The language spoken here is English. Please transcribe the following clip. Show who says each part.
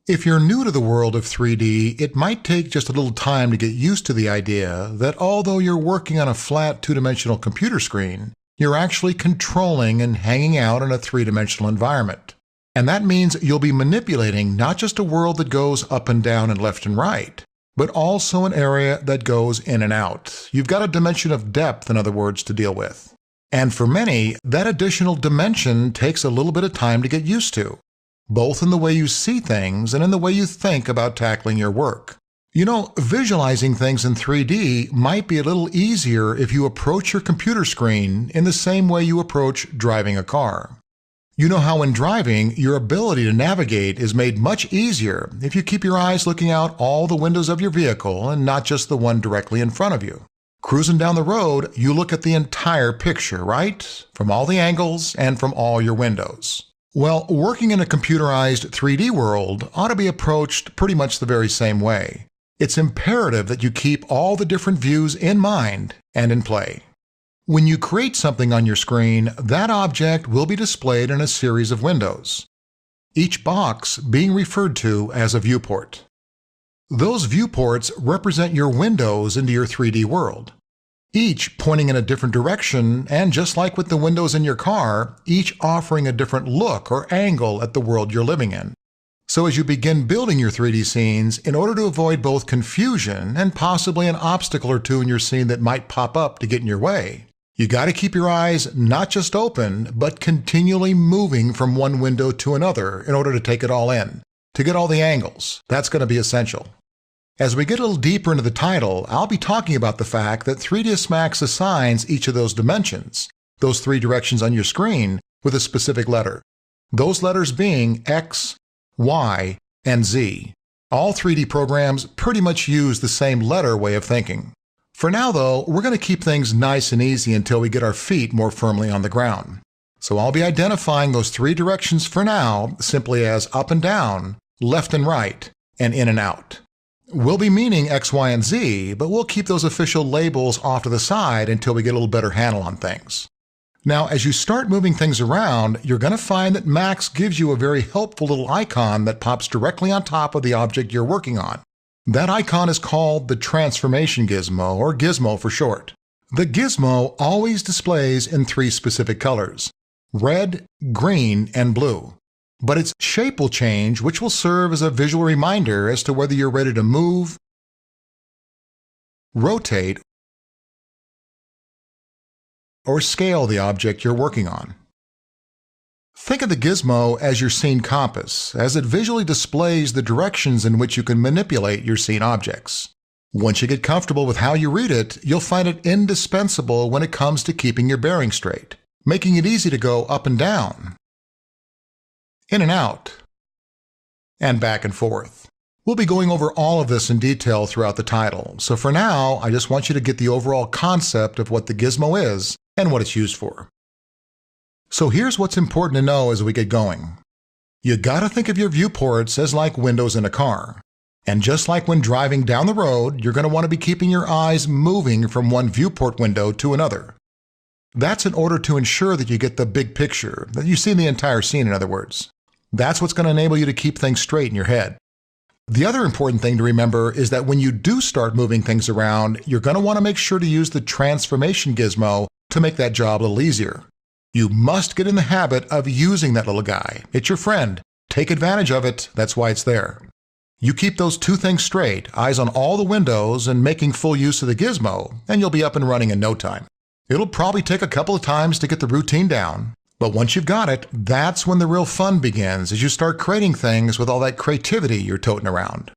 Speaker 1: If you're new to the world of 3D, it might take just a little time to get used to the idea that although you're working on a flat two-dimensional computer screen, you're actually controlling and hanging out in a three-dimensional environment. And that means you'll be manipulating not just a world that goes up and down and left and right, but also an area that goes in and out. You've got a dimension of depth, in other words, to deal with. And for many, that additional dimension takes a little bit of time to get used to, both in the way you see things and in the way you think about tackling your work. You know, visualizing things in 3D might be a little easier if you approach your computer screen in the same way you approach driving a car. You know how in driving, your ability to navigate is made much easier if you keep your eyes looking out all the windows of your vehicle and not just the one directly in front of you. Cruising down the road, you look at the entire picture, right? From all the angles and from all your windows. Well, working in a computerized 3D world ought to be approached pretty much the very same way. It's imperative that you keep all the different views in mind and in play. When you create something on your screen, that object will be displayed in a series of windows, each box being referred to as a viewport. Those viewports represent your windows into your 3D world, each pointing in a different direction, and just like with the windows in your car, each offering a different look or angle at the world you're living in. So as you begin building your 3D scenes, in order to avoid both confusion and possibly an obstacle or two in your scene that might pop up to get in your way, you got to keep your eyes not just open, but continually moving from one window to another in order to take it all in, to get all the angles. That's going to be essential. As we get a little deeper into the title, I'll be talking about the fact that 3ds Max assigns each of those dimensions, those three directions on your screen, with a specific letter. Those letters being X, Y, and Z. All 3D programs pretty much use the same letter way of thinking. For now, though, we're going to keep things nice and easy until we get our feet more firmly on the ground. So I'll be identifying those three directions for now simply as up and down, left and right, and in and out. We'll be meaning X, Y, and Z, but we'll keep those official labels off to the side until we get a little better handle on things. Now, as you start moving things around, you're going to find that Max gives you a very helpful little icon that pops directly on top of the object you're working on. That icon is called the transformation gizmo, or gizmo for short. The gizmo always displays in three specific colors: red, green, and blue. But its shape will change, which will serve as a visual reminder as to whether you're ready to move, rotate, or scale the object you're working on. Think of the gizmo as your scene compass, as it visually displays the directions in which you can manipulate your scene objects. Once you get comfortable with how you read it, you'll find it indispensable when it comes to keeping your bearing straight, making it easy to go up and down, in and out, and back and forth. We'll be going over all of this in detail throughout the title, so for now, I just want you to get the overall concept of what the gizmo is and what it's used for. So here's what's important to know as we get going. You gotta think of your viewports as like windows in a car. And just like when driving down the road, you're gonna want to be keeping your eyes moving from one viewport window to another. That's in order to ensure that you get the big picture, that you see the entire scene, in other words. That's what's going to enable you to keep things straight in your head. The other important thing to remember is that when you do start moving things around, you're going to want to make sure to use the transformation gizmo to make that job a little easier. You must get in the habit of using that little guy. It's your friend. Take advantage of it. That's why it's there. You keep those two things straight, eyes on all the windows and making full use of the gizmo, and you'll be up and running in no time. It'll probably take a couple of times to get the routine down, but once you've got it, that's when the real fun begins, as you start creating things with all that creativity you're toting around.